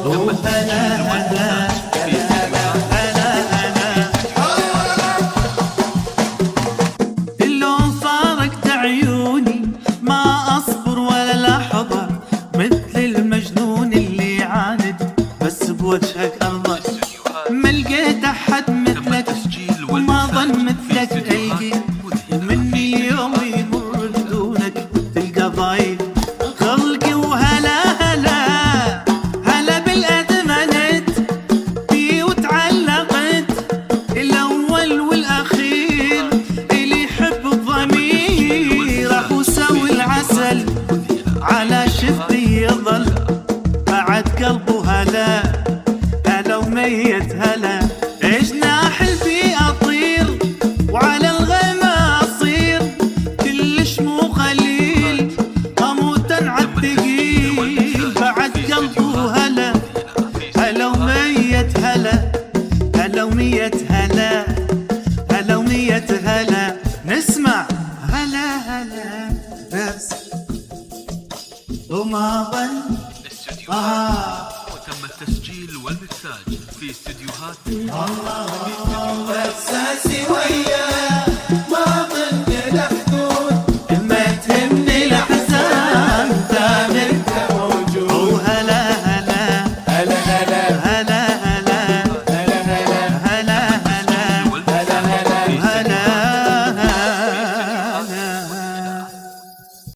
تم التسجيل والمونتاج في اللون فارقت عيوني ما أصبر ولا لحظة، مثل المجنون اللي عاند بس بوجهك أرضى. ما لقيت أحد مثلك وما ظن مثلك ألقي، ومني يوم يمر بدونك تلقى ضايق خلقي. وهلا هلا هلا بالأدمنت بي وتعلقت، الأول والأخير اللي يحب الضمير. أخو سوي العسل على شفتي يظل بعد قلبه هلا هلا وميت هلا. جناح البي أطير وعلى الغما أصير، كلش مو خليل أموت عالثقيل بعد قلبه هلا هلا وميت هلا هلا وميت هلا هلا وميت هلا. نسمع هلا هلا بس وما ظن وتم التسجيل والمكساج في استديوهات الله بس